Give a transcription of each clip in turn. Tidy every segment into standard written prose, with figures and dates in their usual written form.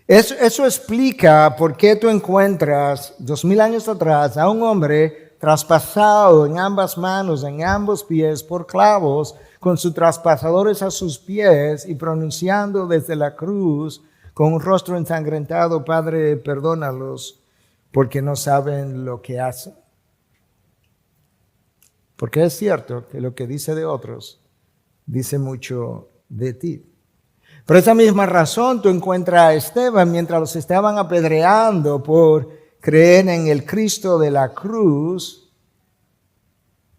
Eso explica por qué tú encuentras 2000 años atrás a un hombre traspasado en ambas manos, en ambos pies por clavos, con sus traspasadores a sus pies y pronunciando desde la cruz con un rostro ensangrentado: Padre, perdónalos porque no saben lo que hacen. Porque es cierto que lo que dice de otros dice mucho de ti. Por esa misma razón tú encuentras a Esteban mientras los estaban apedreando por creer en el Cristo de la cruz.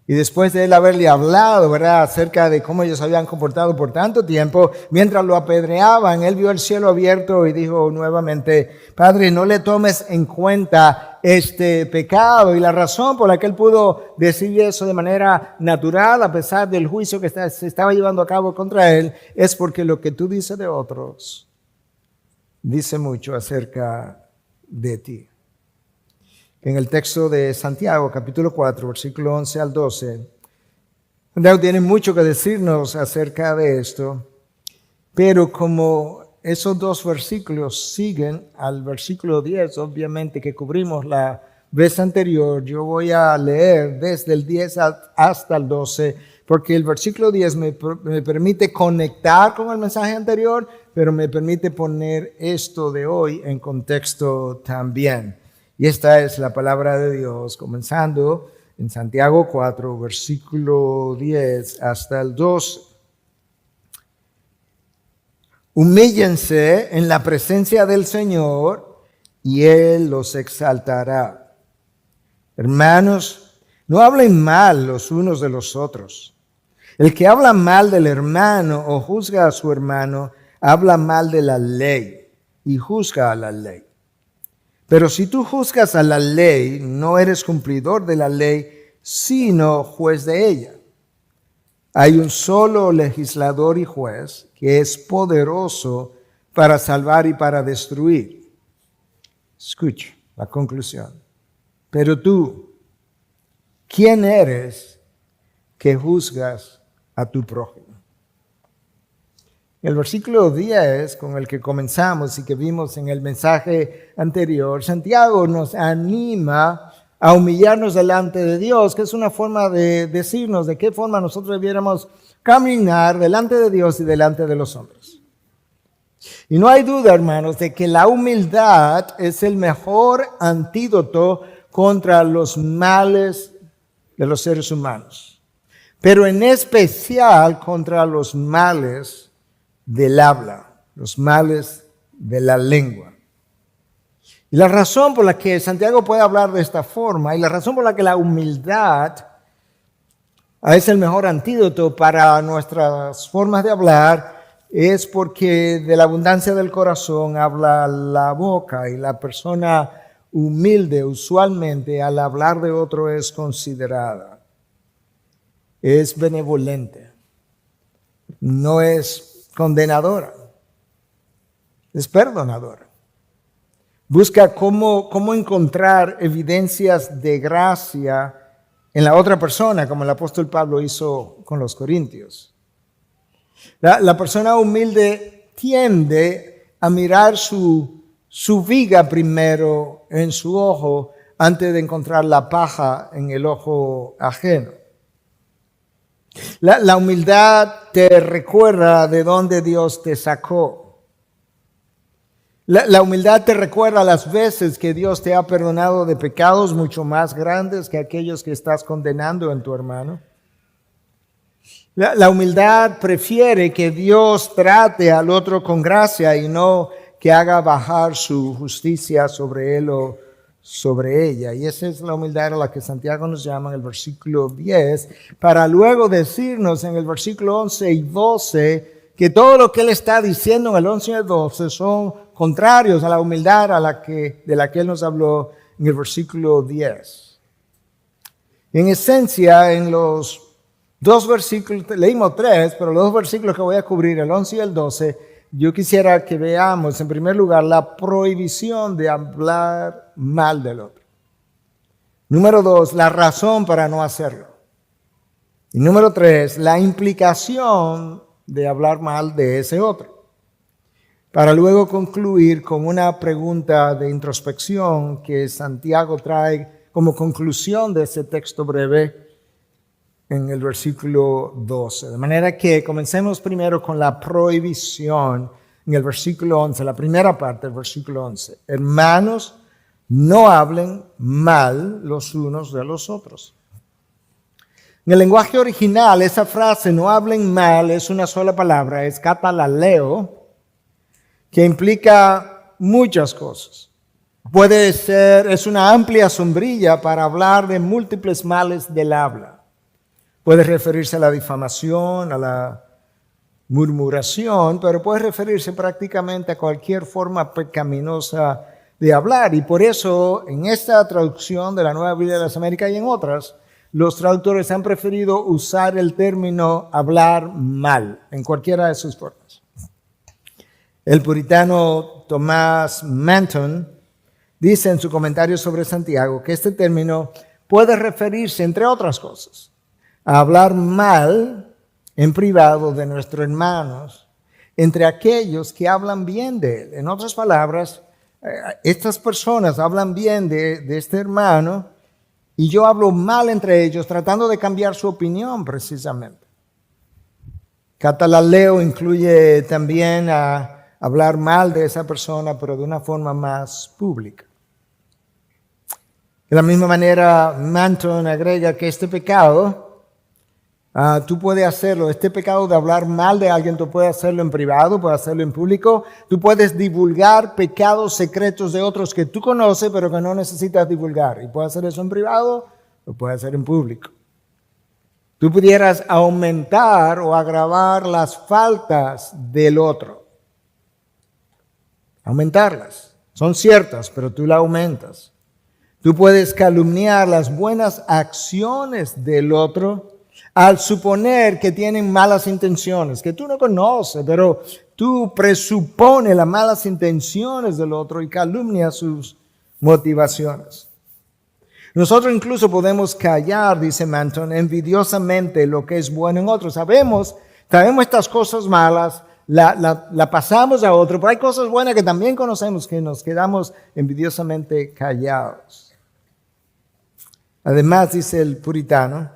Y después de él haberle hablado, ¿verdad?, acerca de cómo ellos habían comportado por tanto tiempo, mientras lo apedreaban, él vio el cielo abierto y dijo nuevamente: Padre, no le tomes en cuenta este pecado. Y la razón por la que él pudo decir eso de manera natural, a pesar del juicio que se estaba llevando a cabo contra él, es porque lo que tú dices de otros dice mucho acerca de ti. En el texto de Santiago, capítulo 4, versículo 11 al 12, Santiago tiene mucho que decirnos acerca de esto, pero como esos dos versículos siguen al versículo 10, obviamente, que cubrimos la vez anterior, yo voy a leer desde el 10 hasta el 12, porque el versículo 10 me permite conectar con el mensaje anterior, pero me permite poner esto de hoy en contexto también. Y esta es la palabra de Dios, comenzando en Santiago 4, versículo 10 hasta el 12. Humíllense en la presencia del Señor y Él los exaltará. Hermanos, no hablen mal los unos de los otros. El que habla mal del hermano o juzga a su hermano, habla mal de la ley y juzga a la ley. Pero si tú juzgas a la ley, no eres cumplidor de la ley, sino juez de ella. Hay un solo legislador y juez que es poderoso para salvar y para destruir. Escucha la conclusión. Pero tú, ¿quién eres que juzgas a tu prójimo? El versículo 10 con el que comenzamos y que vimos en el mensaje anterior, Santiago nos anima a humillarnos delante de Dios, que es una forma de decirnos de qué forma nosotros debiéramos caminar delante de Dios y delante de los hombres. Y no hay duda, hermanos, de que la humildad es el mejor antídoto contra los males de los seres humanos, pero en especial contra los males del habla, los males de la lengua. Y la razón por la que Santiago puede hablar de esta forma y la razón por la que la humildad es el mejor antídoto para nuestras formas de hablar es porque de la abundancia del corazón habla la boca, y la persona humilde usualmente al hablar de otro es considerada, es benevolente, no es condenadora, es perdonadora. Busca cómo encontrar evidencias de gracia en la otra persona, como el apóstol Pablo hizo con los corintios. La persona humilde tiende a mirar su viga primero en su ojo antes de encontrar la paja en el ojo ajeno. La humildad te recuerda de dónde Dios te sacó. La humildad te recuerda las veces que Dios te ha perdonado de pecados mucho más grandes que aquellos que estás condenando en tu hermano. La humildad prefiere que Dios trate al otro con gracia y no que haga bajar su justicia sobre él o sobre ella. Y esa es la humildad a la que Santiago nos llama en el versículo 10, para luego decirnos en el versículo 11 y 12 que todo lo que él está diciendo en el 11 y el 12 son contrarios a la humildad de la que él nos habló en el versículo 10. En esencia, en los dos versículos, leímos tres, pero los dos versículos que voy a cubrir, el 11 y el 12, yo quisiera que veamos, en primer lugar, la prohibición de hablar mal del otro. Número 2, la razón para no hacerlo. Y número 3, la implicación de hablar mal de ese otro. para luego concluir con una pregunta de introspección que Santiago trae como conclusión de ese texto breve en el versículo 12. De manera que comencemos primero con la prohibición en el versículo 11, la primera parte del versículo 11. Hermanos, no hablen mal los unos de los otros. En el lenguaje original, esa frase, no hablen mal, es una sola palabra, es katalaleo, que implica muchas cosas. Puede ser, es una amplia sombrilla para hablar de múltiples males del habla. Puede referirse a la difamación, a la murmuración, pero puede referirse prácticamente a cualquier forma pecaminosa de hablar. Y por eso, en esta traducción de la Nueva Biblia de las Américas y en otras, los traductores han preferido usar el término hablar mal en cualquiera de sus formas. El puritano Thomas Manton dice en su comentario sobre Santiago que este término puede referirse, entre otras cosas, a hablar mal en privado de nuestros hermanos, entre aquellos que hablan bien de él. En otras palabras, estas personas hablan bien de este hermano y yo hablo mal entre ellos, tratando de cambiar su opinión precisamente. Katalaleo incluye también a hablar mal de esa persona, pero de una forma más pública. De la misma manera, Manton agrega que este pecado, tú puedes hacerlo, este pecado de hablar mal de alguien, tú puedes hacerlo en privado, puedes hacerlo en público, tú puedes divulgar pecados secretos de otros que tú conoces, pero que no necesitas divulgar. Y puedes hacer eso en privado, lo puedes hacer en público. Tú pudieras aumentar o agravar las faltas del otro. Aumentarlas. Son ciertas, pero tú las aumentas. Tú puedes calumniar las buenas acciones del otro al suponer que tienen malas intenciones, que tú no conoces, pero tú presupones las malas intenciones del otro y calumnias sus motivaciones. Nosotros incluso podemos callar, dice Manton, envidiosamente lo que es bueno en otros. Sabemos estas cosas malas, la pasamos a otro, pero hay cosas buenas que también conocemos que nos quedamos envidiosamente callados. Además, dice el puritano,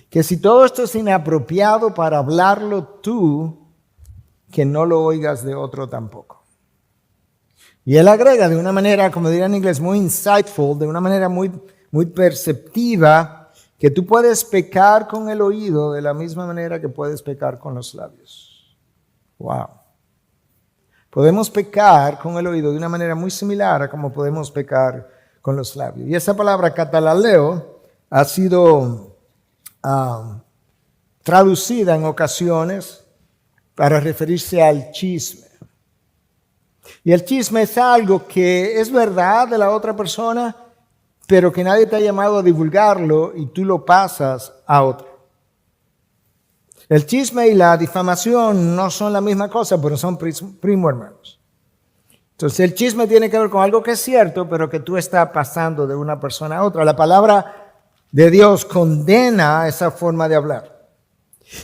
que si todo esto es inapropiado para hablarlo tú, que no lo oigas de otro tampoco. Y él agrega de una manera, como diría en inglés, muy insightful, de una manera muy perceptiva, que tú puedes pecar con el oído de la misma manera que puedes pecar con los labios. Wow. Podemos pecar con el oído de una manera muy similar a como podemos pecar con los labios. Y esa palabra katalaleo ha sido traducida en ocasiones para referirse al chisme. Y el chisme es algo que es verdad de la otra persona, pero que nadie te ha llamado a divulgarlo y tú lo pasas a otro. El chisme y la difamación no son la misma cosa, pero son primo hermanos. Entonces el chisme tiene que ver con algo que es cierto, pero que tú estás pasando de una persona a otra. La palabra de Dios condena esa forma de hablar.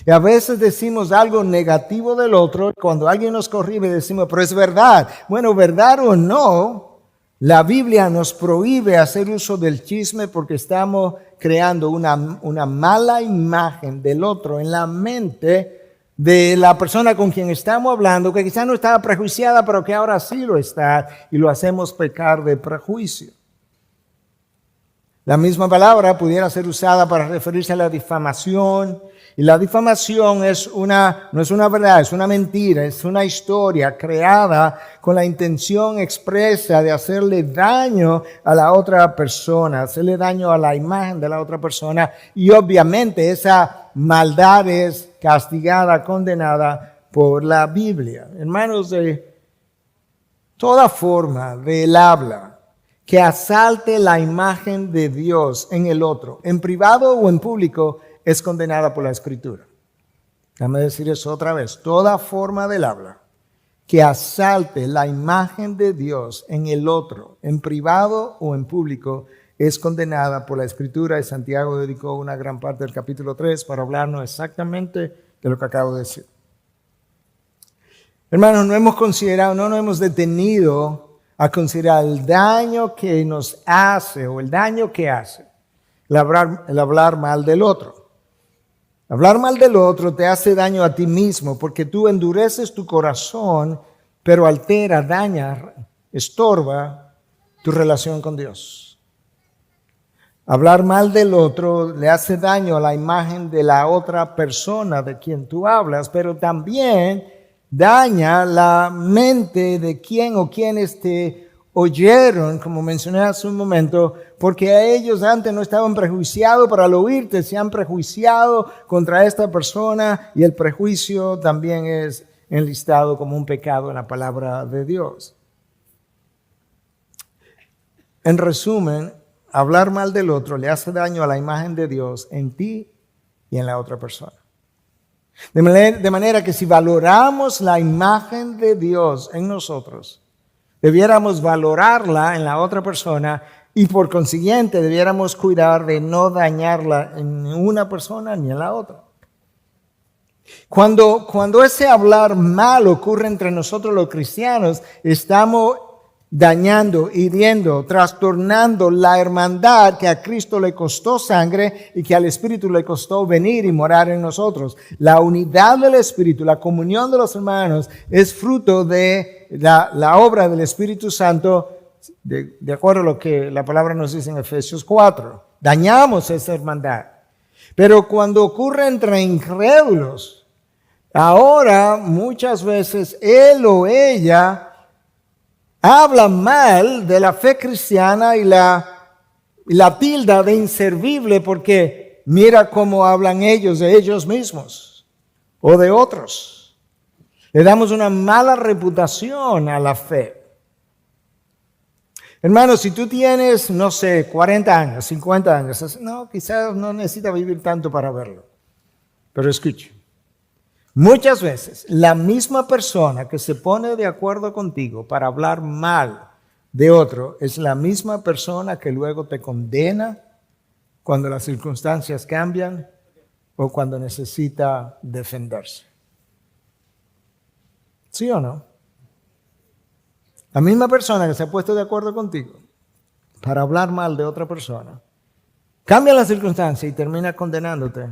Y a veces decimos algo negativo del otro, cuando alguien nos corrige decimos, pero es verdad. Bueno, verdad o no, la Biblia nos prohíbe hacer uso del chisme porque estamos creando una mala imagen del otro en la mente de la persona con quien estamos hablando, que quizás no estaba prejuiciada, pero que ahora sí lo está, y lo hacemos pecar de prejuicio. La misma palabra pudiera ser usada para referirse a la difamación. Y la difamación no es una verdad, es una mentira, es una historia creada con la intención expresa de hacerle daño a la otra persona, hacerle daño a la imagen de la otra persona. Y obviamente esa maldad es castigada, condenada por la Biblia. Hermanos, de toda forma del habla que asalte la imagen de Dios en el otro, en privado o en público, es condenada por la Escritura. Déjame decir eso otra vez. Toda forma del habla que asalte la imagen de Dios en el otro, en privado o en público, es condenada por la Escritura. Y Santiago dedicó una gran parte del capítulo 3 para hablarnos exactamente de lo que acabo de decir. Hermanos, no hemos considerado, no nos hemos detenido a considerar el daño que nos hace o el daño que hace el hablar mal del otro. Hablar mal del otro te hace daño a ti mismo porque tú endureces tu corazón, pero altera, daña, estorba tu relación con Dios. Hablar mal del otro le hace daño a la imagen de la otra persona de quien tú hablas, pero también daña la mente de quien o quienes te oyeron, como mencioné hace un momento, porque a ellos antes no estaban prejuiciados, pero al oírte se han prejuiciado contra esta persona y el prejuicio también es enlistado como un pecado en la palabra de Dios. En resumen, hablar mal del otro le hace daño a la imagen de Dios en ti y en la otra persona. De manera que si valoramos la imagen de Dios en nosotros, debiéramos valorarla en la otra persona y por consiguiente debiéramos cuidar de no dañarla en una persona ni en la otra. Cuando ese hablar mal ocurre entre nosotros los cristianos, estamos dañando, hiriendo, trastornando la hermandad que a Cristo le costó sangre y que al Espíritu le costó venir y morar en nosotros. La unidad del Espíritu, la comunión de los hermanos es fruto de la obra del Espíritu Santo, de acuerdo a lo que la palabra nos dice en Efesios 4. Dañamos esa hermandad. Pero cuando ocurre entre incrédulos, ahora muchas veces él o ella habla mal de la fe cristiana y la tilda de inservible porque mira cómo hablan ellos de ellos mismos o de otros. Le damos una mala reputación a la fe. Hermano, si tú tienes, 40 años, 50 años, no, quizás no necesitas vivir tanto para verlo. Pero escuche. Muchas veces la misma persona que se pone de acuerdo contigo para hablar mal de otro es la misma persona que luego te condena cuando las circunstancias cambian o cuando necesita defenderse. ¿Sí o no? La misma persona que se ha puesto de acuerdo contigo para hablar mal de otra persona cambia las circunstancias y termina condenándote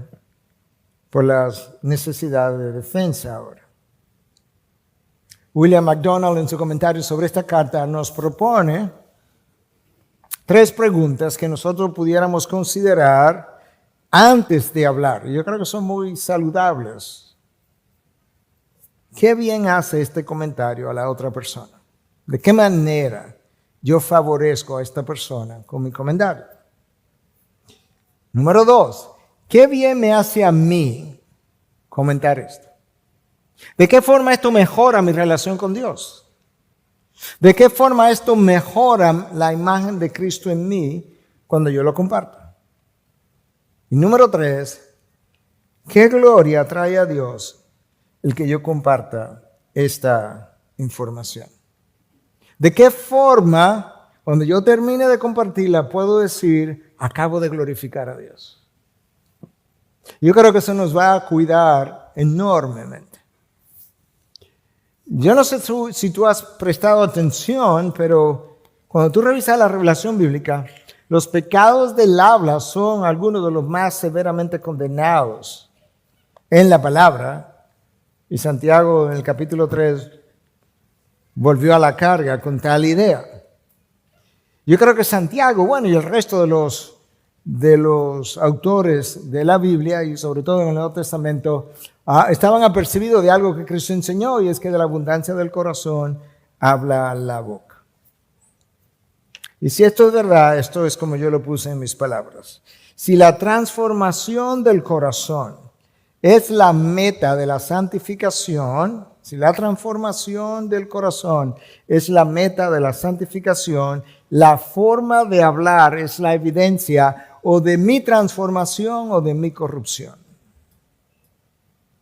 por las necesidades de defensa ahora. William MacDonald en su comentario sobre esta carta nos propone 3 preguntas que nosotros pudiéramos considerar antes de hablar. Yo creo que son muy saludables. ¿Qué bien hace este comentario a la otra persona? ¿De qué manera yo favorezco a esta persona con mi comentario? Número 2. ¿Qué bien me hace a mí comentar esto? ¿De qué forma esto mejora mi relación con Dios? ¿De qué forma esto mejora la imagen de Cristo en mí cuando yo lo comparto? Y número 3, ¿qué gloria trae a Dios el que yo comparta esta información? ¿De qué forma, cuando yo termine de compartirla, puedo decir, acabo de glorificar a Dios? Yo creo que eso nos va a cuidar enormemente. Yo no sé si tú has prestado atención, pero cuando tú revisas la revelación bíblica, los pecados del habla son algunos de los más severamente condenados en la palabra. Y Santiago en el capítulo 3 volvió a la carga con tal idea. Yo creo que Santiago, y el resto de los autores de la Biblia y sobre todo en el Nuevo Testamento estaban apercibidos de algo que Cristo enseñó y es que de la abundancia del corazón habla la boca. Y si esto es verdad, esto es como yo lo puse en mis palabras. Si la transformación del corazón es la meta de la santificación, si la transformación del corazón es la meta de la santificación, la forma de hablar es la evidencia o de mi transformación o de mi corrupción.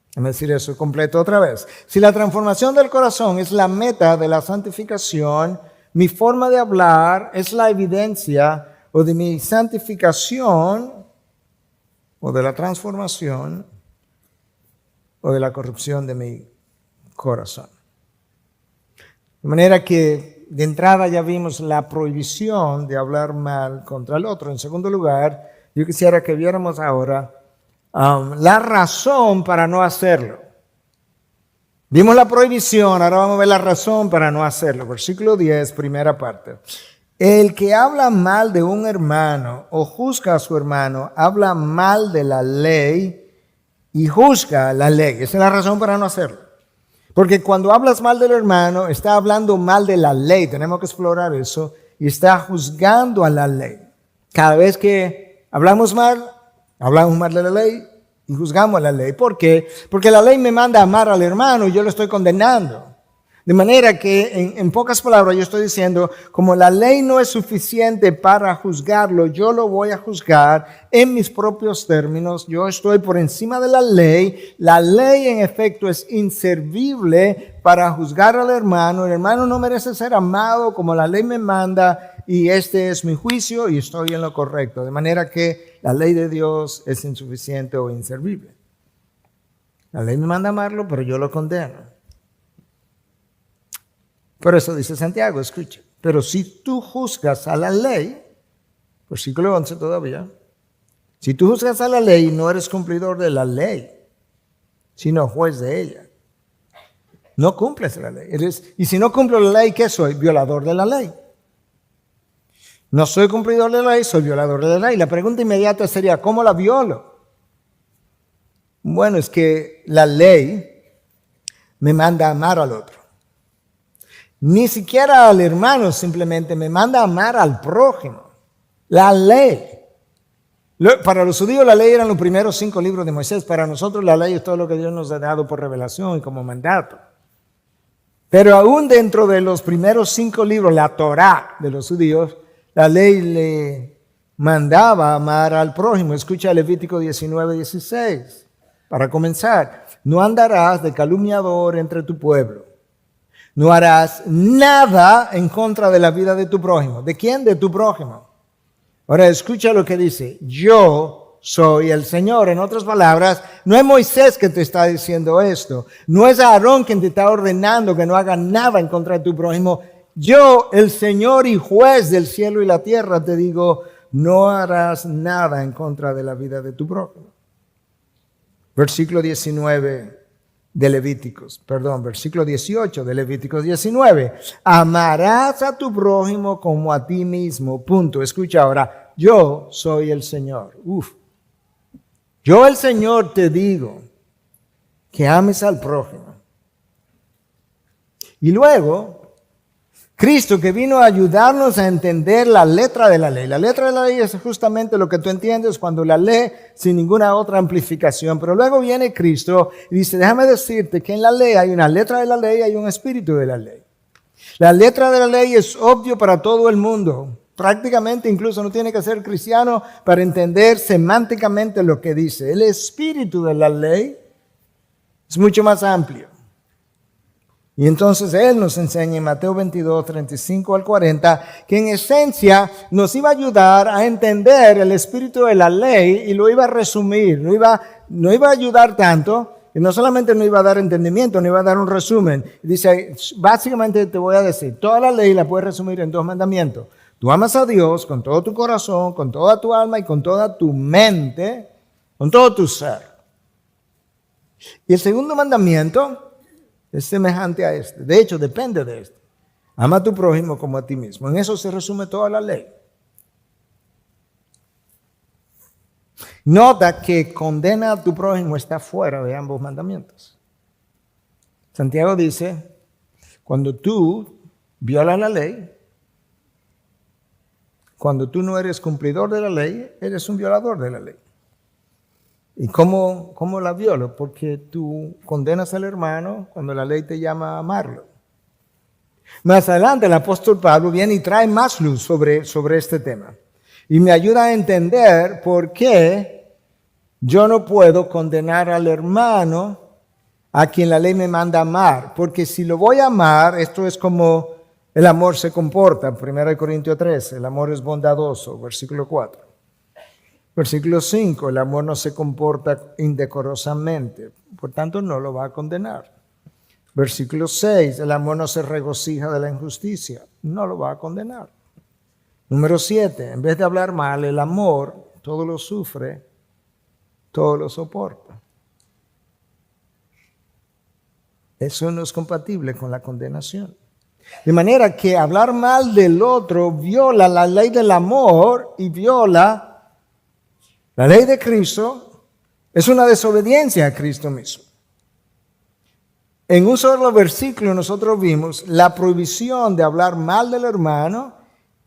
Déjame decir eso completo otra vez. Si la transformación del corazón es la meta de la santificación, mi forma de hablar es la evidencia o de mi santificación o de la transformación o de la corrupción de mi corazón. De manera que de entrada ya vimos la prohibición de hablar mal contra el otro. En segundo lugar, yo quisiera que viéramos ahora la razón para no hacerlo. Vimos la prohibición, ahora vamos a ver la razón para no hacerlo. Versículo 10, primera parte. El que habla mal de un hermano o juzga a su hermano, habla mal de la ley y juzga la ley. Esa es la razón para no hacerlo. Porque cuando hablas mal del hermano, está hablando mal de la ley. Tenemos que explorar eso. Y está juzgando a la ley. Cada vez que hablamos mal de la ley y juzgamos a la ley. ¿Por qué? Porque la ley me manda a amar al hermano y yo lo estoy condenando. De manera que, en pocas palabras, yo estoy diciendo, como la ley no es suficiente para juzgarlo, yo lo voy a juzgar en mis propios términos. Yo estoy por encima de la ley. La ley, en efecto, es inservible para juzgar al hermano. El hermano no merece ser amado como la ley me manda, y este es mi juicio y estoy en lo correcto. De manera que la ley de Dios es insuficiente o inservible. La ley me manda a amarlo, pero yo lo condeno. Por eso dice Santiago, escucha, pero si tú juzgas a la ley, versículo 11 todavía, si tú juzgas a la ley, no eres cumplidor de la ley, sino juez de ella. No cumples la ley. Y si no cumplo la ley, ¿qué soy? Violador de la ley. No soy cumplidor de la ley, soy violador de la ley. La pregunta inmediata sería, ¿cómo la violo? Bueno, es que la ley me manda a amar al otro. Ni siquiera al hermano, simplemente me manda a amar al prójimo. La ley. Para los judíos la ley eran los primeros 5 libros de Moisés. Para nosotros la ley es todo lo que Dios nos ha dado por revelación y como mandato. Pero aún dentro de los primeros 5 libros, la Torá de los judíos, la ley le mandaba a amar al prójimo. Escucha Levítico 19:16. Para comenzar, no andarás de calumniador entre tu pueblo. No harás nada en contra de la vida de tu prójimo. ¿De quién? De tu prójimo. Ahora escucha lo que dice. Yo soy el Señor. En otras palabras, no es Moisés que te está diciendo esto. No es Aarón quien te está ordenando que no hagas nada en contra de tu prójimo. Yo, el Señor y juez del cielo y la tierra, te digo, no harás nada en contra de la vida de tu prójimo. Versículo 19. Versículo 18 de Levíticos 19. Amarás a tu prójimo como a ti mismo. Punto. Escucha ahora. Yo soy el Señor. Yo el Señor te digo que ames al prójimo. Y luego, Cristo que vino a ayudarnos a entender la letra de la ley. La letra de la ley es justamente lo que tú entiendes cuando la lees sin ninguna otra amplificación. Pero luego viene Cristo y dice, déjame decirte que en la ley hay una letra de la ley y hay un espíritu de la ley. La letra de la ley es obvio para todo el mundo. Prácticamente incluso no tiene que ser cristiano para entender semánticamente lo que dice. El espíritu de la ley es mucho más amplio. Y entonces Él nos enseña en Mateo 22, 35 al 40, que en esencia nos iba a ayudar a entender el espíritu de la ley y lo iba a resumir. No iba a ayudar tanto, y no solamente no iba a dar entendimiento, no iba a dar un resumen. Dice, básicamente te voy a decir, toda la ley la puedes resumir en 2 mandamientos. Tú amas a Dios con todo tu corazón, con toda tu alma y con toda tu mente, con todo tu ser. Y el segundo mandamiento es semejante a este. De hecho, depende de este. Ama a tu prójimo como a ti mismo. En eso se resume toda la ley. Nota que condena a tu prójimo está fuera de ambos mandamientos. Santiago dice, cuando tú violas la ley, cuando tú no eres cumplidor de la ley, eres un violador de la ley. ¿Y cómo la violo? Porque tú condenas al hermano cuando la ley te llama a amarlo. Más adelante el apóstol Pablo viene y trae más luz sobre este tema. Y me ayuda a entender por qué yo no puedo condenar al hermano a quien la ley me manda amar. Porque si lo voy a amar, esto es como el amor se comporta. 1 Corintios 13, el amor es bondadoso, versículo 4. Versículo 5, el amor no se comporta indecorosamente, por tanto no lo va a condenar. Versículo 6, el amor no se regocija de la injusticia, no lo va a condenar. Número 7, en vez de hablar mal, el amor todo lo sufre, todo lo soporta. Eso no es compatible con la condenación. De manera que hablar mal del otro viola la ley del amor y viola la ley de Cristo. Es una desobediencia a Cristo mismo. En un solo versículo nosotros vimos la prohibición de hablar mal del hermano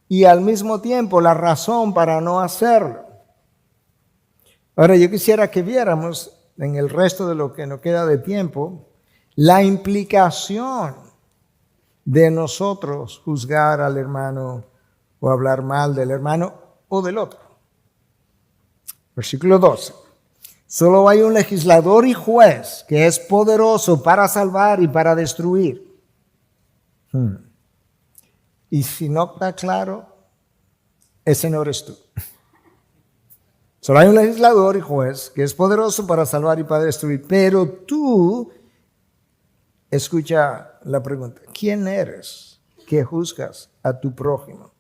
y al mismo tiempo la razón para no hacerlo. Ahora yo quisiera que viéramos en el resto de lo que nos queda de tiempo la implicación de nosotros juzgar al hermano o hablar mal del hermano o del otro. Versículo 12. Solo hay un legislador y juez que es poderoso para salvar y para destruir. Y si no está claro, ese no eres tú. Solo hay un legislador y juez que es poderoso para salvar y para destruir. Pero tú, escucha la pregunta, ¿quién eres que juzgas a tu prójimo?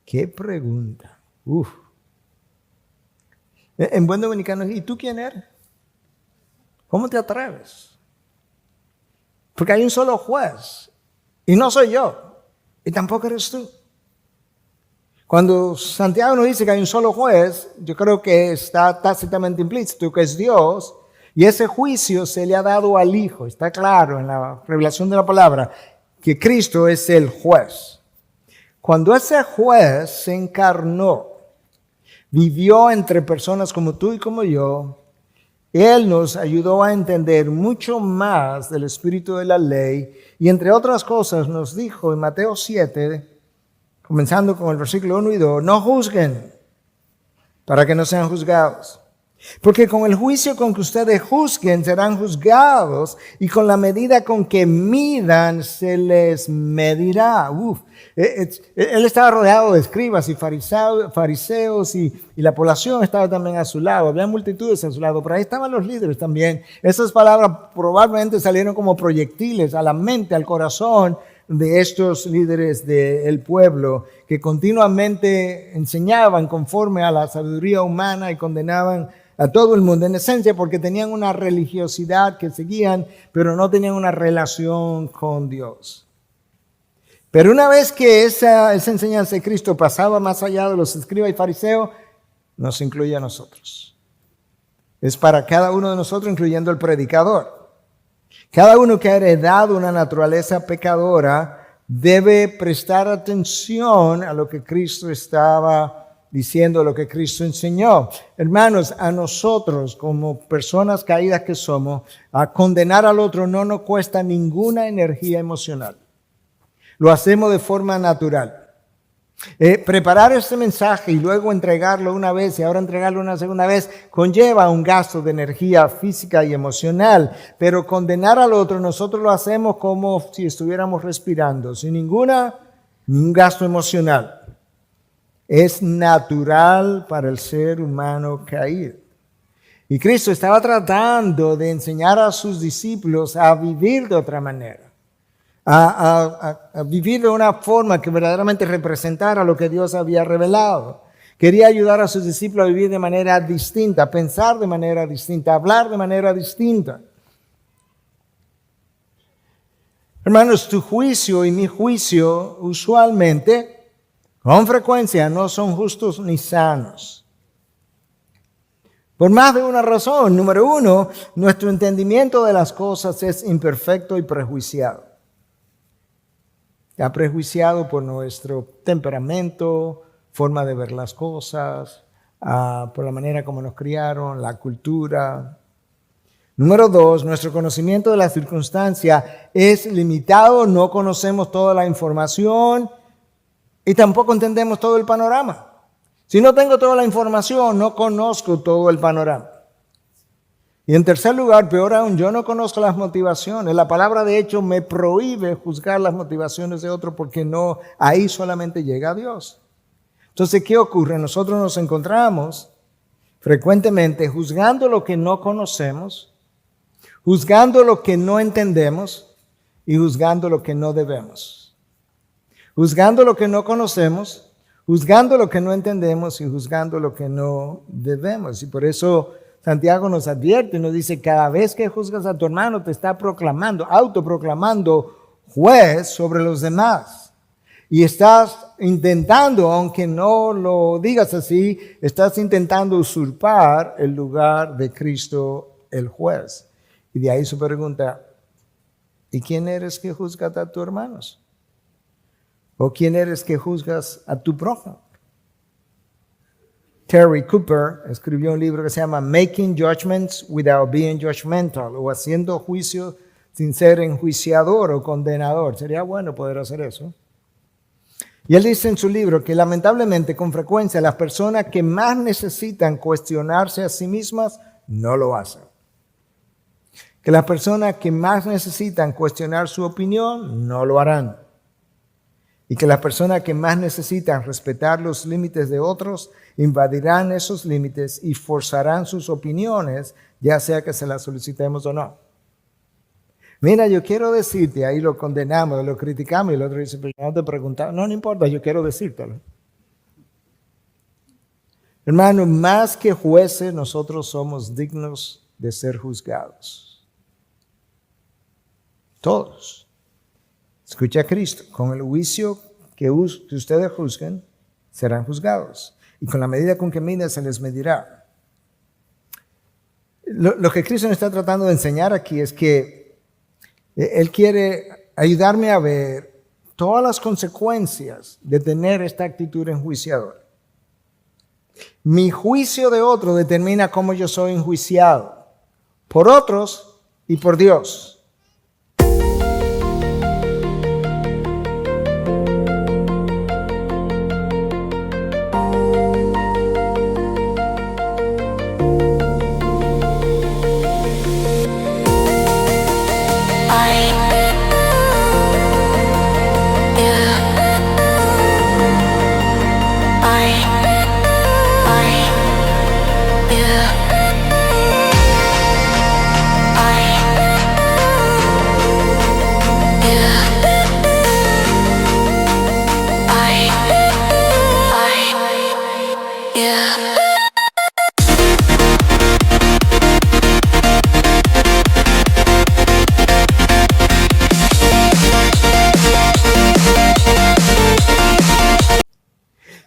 ¿Qué pregunta? En buen dominicano, ¿y tú quién eres? ¿Cómo te atreves? Porque hay un solo juez y no soy yo y tampoco eres tú. Cuando Santiago nos dice que hay un solo juez, yo creo que está tácitamente implícito que es Dios y ese juicio se le ha dado al Hijo. Está claro en la revelación de la palabra que Cristo es el juez. Cuando ese juez se encarnó, vivió entre personas como tú y como yo, Él nos ayudó a entender mucho más del espíritu de la ley y entre otras cosas nos dijo en Mateo 7, comenzando con el versículo 1 y 2, no juzguen para que no sean juzgados. Porque con el juicio con que ustedes juzguen serán juzgados y con la medida con que midan se les medirá. Él estaba rodeado de escribas y fariseos y la población estaba también a su lado. Había multitudes a su lado, pero ahí estaban los líderes también. Esas palabras probablemente salieron como proyectiles a la mente, al corazón de estos líderes del pueblo que continuamente enseñaban conforme a la sabiduría humana y condenaban a todo el mundo, en esencia porque tenían una religiosidad que seguían, pero no tenían una relación con Dios. Pero una vez que esa enseñanza de Cristo pasaba más allá de los escribas y fariseos, nos incluye a nosotros. Es para cada uno de nosotros, incluyendo el predicador. Cada uno que ha heredado una naturaleza pecadora debe prestar atención a lo que Cristo estaba diciendo, lo que Cristo enseñó. Hermanos, a nosotros como personas caídas que somos, a condenar al otro no nos cuesta ninguna energía emocional. Lo hacemos de forma natural. Preparar este mensaje y luego entregarlo una vez y ahora entregarlo una segunda vez conlleva un gasto de energía física y emocional, pero condenar al otro nosotros lo hacemos como si estuviéramos respirando, sin ningún gasto emocional. Es natural para el ser humano caído. Y Cristo estaba tratando de enseñar a sus discípulos a vivir de otra manera. A vivir de una forma que verdaderamente representara lo que Dios había revelado. Quería ayudar a sus discípulos a vivir de manera distinta, a pensar de manera distinta, a hablar de manera distinta. Hermanos, tu juicio y mi juicio usualmente, con frecuencia, no son justos ni sanos. Por más de una razón. Número uno, nuestro entendimiento de las cosas es imperfecto y prejuiciado. Está prejuiciado por nuestro temperamento, forma de ver las cosas, por la manera como nos criaron, la cultura. Número dos, nuestro conocimiento de la circunstancia es limitado, no conocemos toda la información y tampoco entendemos todo el panorama. Si no tengo toda la información, no conozco todo el panorama. Y en tercer lugar, peor aún, yo no conozco las motivaciones. La palabra de hecho me prohíbe juzgar las motivaciones de otro porque no, ahí solamente llega Dios. Entonces, ¿qué ocurre? Nosotros nos encontramos frecuentemente juzgando lo que no conocemos, juzgando lo que no entendemos y juzgando lo que no debemos. Juzgando lo que no conocemos, juzgando lo que no entendemos y juzgando lo que no debemos. Y por eso Santiago nos advierte y nos dice, cada vez que juzgas a tu hermano te está proclamando, autoproclamando juez sobre los demás. Y estás intentando, aunque no lo digas así, estás intentando usurpar el lugar de Cristo el juez. Y de ahí su pregunta, ¿y quién eres que juzgas a tus hermanos? ¿O quién eres que juzgas a tu prójimo? Terry Cooper escribió un libro que se llama Making Judgments Without Being Judgmental, o haciendo juicio sin ser enjuiciador o condenador. Sería bueno poder hacer eso. Y él dice en su libro que lamentablemente con frecuencia las personas que más necesitan cuestionarse a sí mismas no lo hacen. Que las personas que más necesitan cuestionar su opinión no lo harán. Y que las personas que más necesitan respetar los límites de otros invadirán esos límites y forzarán sus opiniones, ya sea que se las solicitemos o no. Mira, yo quiero decirte, ahí lo condenamos, lo criticamos y el otro dice, pero no te preguntaba. No importa, yo quiero decírtelo. Hermano, más que jueces, nosotros somos dignos de ser juzgados. Todos. Escucha a Cristo, con el juicio que ustedes juzguen, serán juzgados. Y con la medida con que miden, se les medirá. Lo que Cristo nos está tratando de enseñar aquí es que Él quiere ayudarme a ver todas las consecuencias de tener esta actitud enjuiciadora. Mi juicio de otro determina cómo yo soy enjuiciado, por otros y por Dios.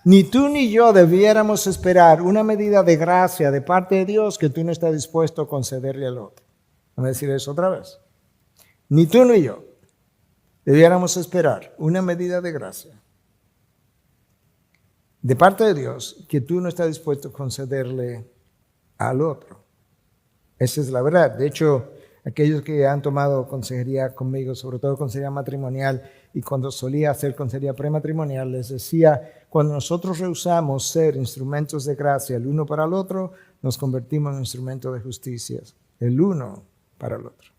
Ni tú ni yo debiéramos esperar una medida de gracia de parte de Dios que tú no estás dispuesto a concederle al otro. Vamos a decir eso otra vez. Ni tú ni yo debiéramos esperar una medida de gracia de parte de Dios que tú no estás dispuesto a concederle al otro. Esa es la verdad. De hecho, aquellos que han tomado consejería conmigo, sobre todo consejería matrimonial, y cuando solía hacer consejería prematrimonial, les decía, cuando nosotros rehusamos ser instrumentos de gracia el uno para el otro, nos convertimos en instrumentos de justicia, el uno para el otro.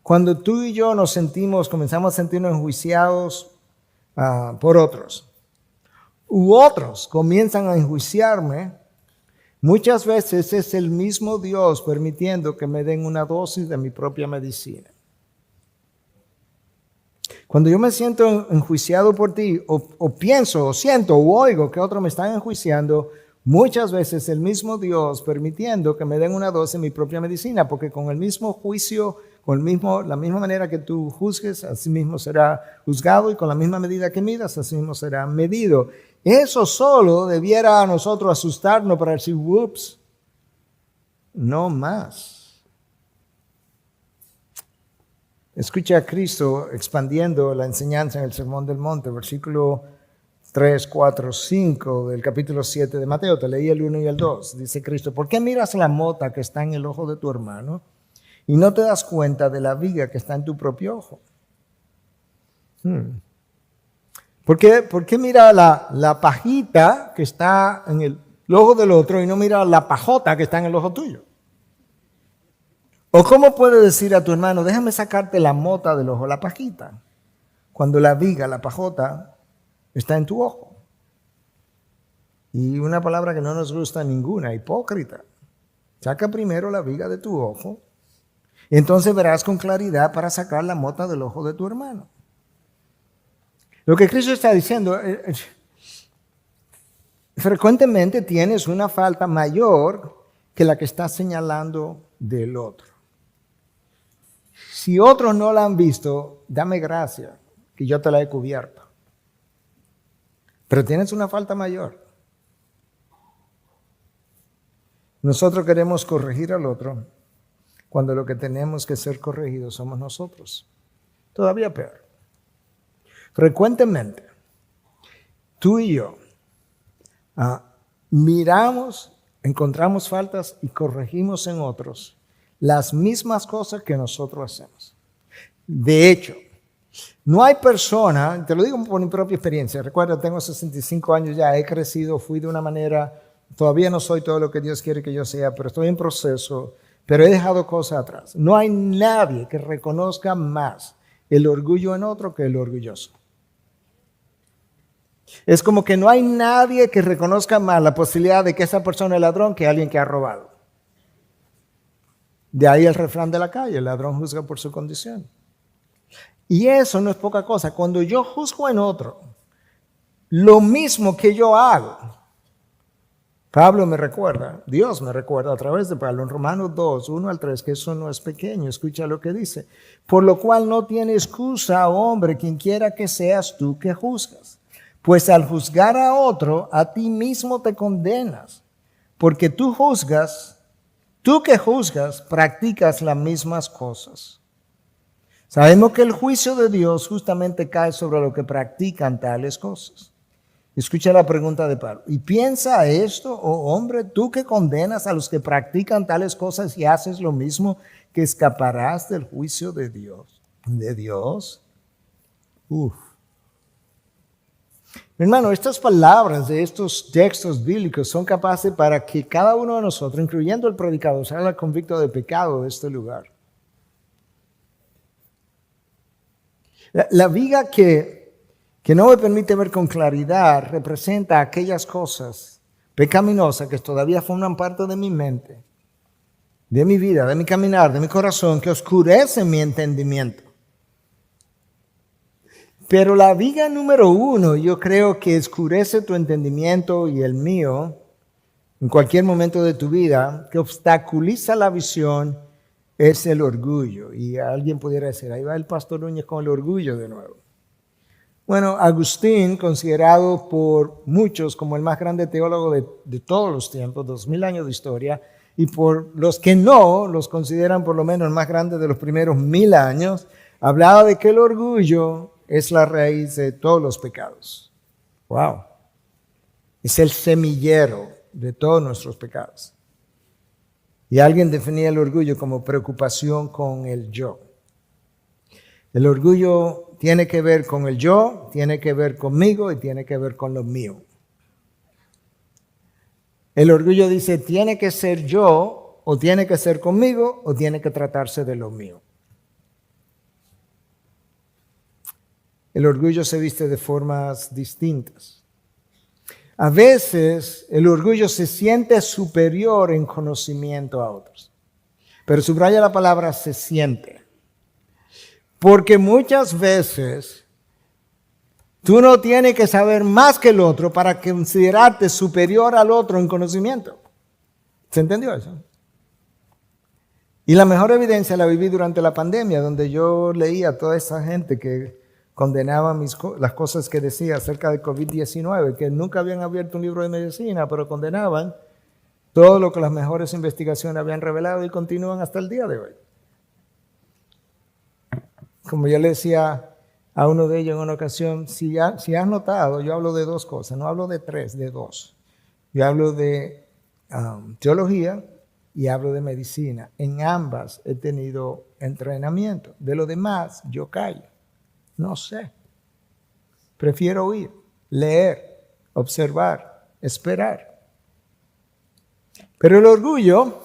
Cuando tú y yo comenzamos a sentirnos enjuiciados por otros, u otros comienzan a enjuiciarme, muchas veces es el mismo Dios permitiendo que me den una dosis de mi propia medicina. Cuando yo me siento enjuiciado por ti, o pienso, o siento, o oigo que otros me están enjuiciando, muchas veces el mismo Dios permitiendo que me den una dosis de mi propia medicina, porque con el mismo juicio, la misma manera que tú juzgues, así mismo será juzgado, y con la misma medida que midas, así mismo será medido. Eso solo debiera a nosotros asustarnos para decir, ups, no más. Escucha a Cristo expandiendo la enseñanza en el Sermón del Monte, versículo 3, 4, 5 del capítulo 7 de Mateo. Te leí el 1 y el 2. Dice Cristo, ¿por qué miras la mota que está en el ojo de tu hermano y no te das cuenta de la viga que está en tu propio ojo? ¿Por qué mira la pajita que está en el ojo del otro y no mira la pajota que está en el ojo tuyo? ¿O cómo puedes decir a tu hermano, déjame sacarte la mota del ojo, la pajita, cuando la viga, la pajota, está en tu ojo? Y una palabra que no nos gusta ninguna, hipócrita. Saca primero la viga de tu ojo, y entonces verás con claridad para sacar la mota del ojo de tu hermano. Lo que Cristo está diciendo, frecuentemente tienes una falta mayor que la que estás señalando del otro. Si otros no la han visto, dame gracia, que yo te la he cubierto. Pero tienes una falta mayor. Nosotros queremos corregir al otro cuando lo que tenemos que ser corregidos somos nosotros. Todavía peor. Frecuentemente, tú y yo miramos, encontramos faltas y corregimos en otros las mismas cosas que nosotros hacemos. De hecho, no hay persona, te lo digo por mi propia experiencia, recuerda, tengo 65 años ya, he crecido, fui de una manera, todavía no soy todo lo que Dios quiere que yo sea, pero estoy en proceso, pero he dejado cosas atrás. No hay nadie que reconozca más el orgullo en otro que el orgulloso. Es como que no hay nadie que reconozca más la posibilidad de que esa persona es ladrón que alguien que ha robado. De ahí el refrán de la calle, el ladrón juzga por su condición. Y eso no es poca cosa. Cuando yo juzgo en otro, lo mismo que yo hago, Pablo me recuerda, Dios me recuerda a través de Pablo en Romanos 2, 1 al 3, que eso no es pequeño. Escucha lo que dice. Por lo cual no tiene excusa, hombre, quien quiera que seas tú que juzgas. Pues al juzgar a otro, a ti mismo te condenas. Porque tú que juzgas, practicas las mismas cosas. Sabemos que el juicio de Dios justamente cae sobre los que practican tales cosas. Escucha la pregunta de Pablo. Y piensa esto, oh hombre, tú que condenas a los que practican tales cosas y haces lo mismo, que escaparás del juicio de Dios. ¿De Dios? Hermano, estas palabras de estos textos bíblicos son capaces para que cada uno de nosotros, incluyendo el predicador, salga convicto de pecado de este lugar. La viga que no me permite ver con claridad representa aquellas cosas pecaminosas que todavía forman parte de mi mente, de mi vida, de mi caminar, de mi corazón, que oscurecen mi entendimiento. Pero la viga número 1, yo creo que oscurece tu entendimiento y el mío en cualquier momento de tu vida, que obstaculiza la visión, es el orgullo. Y alguien pudiera decir, ahí va el pastor Núñez con el orgullo de nuevo. Bueno, Agustín, considerado por muchos como el más grande teólogo de todos los tiempos, 2000 años de historia, y por los que no, los consideran por lo menos el más grande de los primeros 1000 años, hablaba de que el orgullo es la raíz de todos los pecados. Wow. Es el semillero de todos nuestros pecados. Y alguien definía el orgullo como preocupación con el yo. El orgullo tiene que ver con el yo, tiene que ver conmigo y tiene que ver con lo mío. El orgullo dice, tiene que ser yo, o tiene que ser conmigo, o tiene que tratarse de lo mío. El orgullo se viste de formas distintas. A veces el orgullo se siente superior en conocimiento a otros. Pero subraya la palabra se siente. Porque muchas veces tú no tienes que saber más que el otro para considerarte superior al otro en conocimiento. ¿Se entendió eso? Y la mejor evidencia la viví durante la pandemia, donde yo leía a toda esa gente que condenaba las cosas que decía acerca de COVID-19, que nunca habían abierto un libro de medicina, pero condenaban todo lo que las mejores investigaciones habían revelado y continúan hasta el día de hoy. Como yo le decía a uno de ellos en una ocasión, si has notado, yo hablo de 2 cosas, no hablo de 3, de 2. Yo hablo de teología y hablo de medicina. En ambas he tenido entrenamiento. De lo demás, yo callo. No sé. Prefiero oír, leer, observar, esperar. Pero el orgullo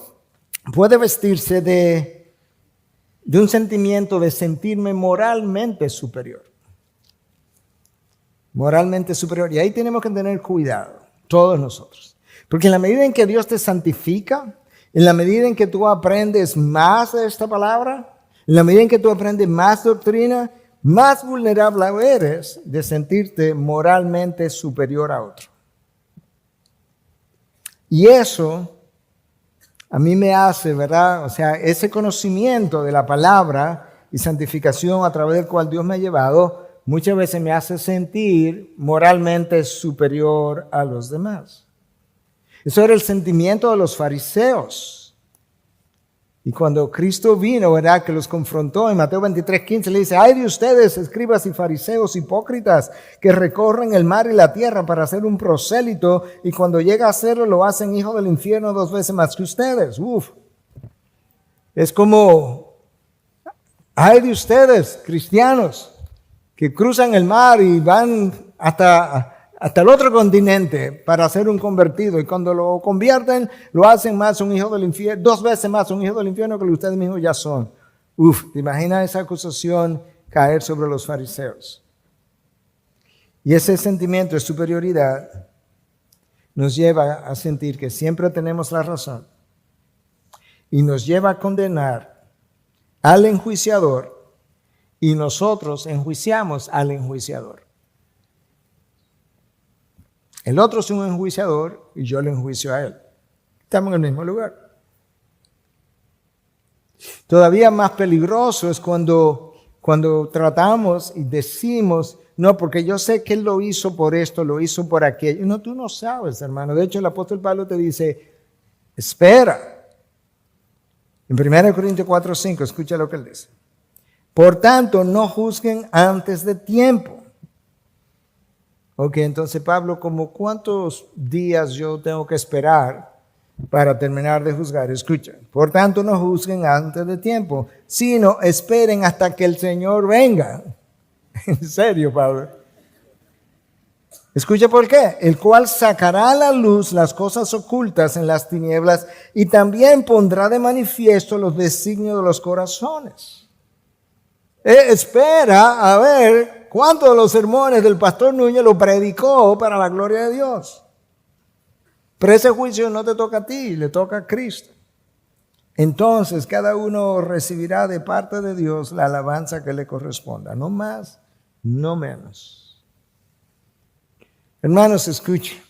puede vestirse de un sentimiento de sentirme moralmente superior. Moralmente superior. Y ahí tenemos que tener cuidado, todos nosotros. Porque en la medida en que Dios te santifica, En la medida en que tú aprendes más de esta palabra, en la medida en que tú aprendes más doctrina, más vulnerable eres de sentirte moralmente superior a otro. Y eso a mí me hace, ¿verdad? O sea, ese conocimiento de la palabra y santificación a través del cual Dios me ha llevado, muchas veces me hace sentir moralmente superior a los demás. Eso era el sentimiento de los fariseos. Y cuando Cristo vino, ¿verdad?, que los confrontó en Mateo 23:15, le dice: ay de ustedes, escribas y fariseos hipócritas, que recorren el mar y la tierra para hacer un prosélito, y cuando llega a hacerlo, lo hacen hijo del infierno 2 veces más que ustedes. Es como, ay de ustedes, cristianos, que cruzan el mar y van hasta el otro continente para ser un convertido, y cuando lo convierten, lo hacen más un hijo del infierno, 2 veces más un hijo del infierno que lo que ustedes mismos ya son. ¿Te imaginas esa acusación caer sobre los fariseos? Y ese sentimiento de superioridad nos lleva a sentir que siempre tenemos la razón y nos lleva a condenar al enjuiciador, y nosotros enjuiciamos al enjuiciador. El otro es un enjuiciador y yo le enjuicio a él. Estamos en el mismo lugar. Todavía más peligroso es cuando tratamos y decimos: no, porque yo sé que él lo hizo por esto, lo hizo por aquello. No, tú no sabes, hermano. De hecho, el apóstol Pablo te dice: espera. En 1 Corintios 4:5, escucha lo que él dice. Por tanto, no juzguen antes de tiempo. Ok, entonces Pablo, ¿como cuántos días yo tengo que esperar para terminar de juzgar? Escucha, por tanto no juzguen antes de tiempo, sino esperen hasta que el Señor venga. En serio, Pablo. Escucha por qué. El cual sacará a la luz las cosas ocultas en las tinieblas y también pondrá de manifiesto los designios de los corazones. Espera a ver cuántos de los sermones del pastor Núñez lo predicó para la gloria de Dios. Pero ese juicio no te toca a ti, le toca a Cristo. Entonces cada uno recibirá de parte de Dios la alabanza que le corresponda, no más, no menos. Hermanos, escuchen.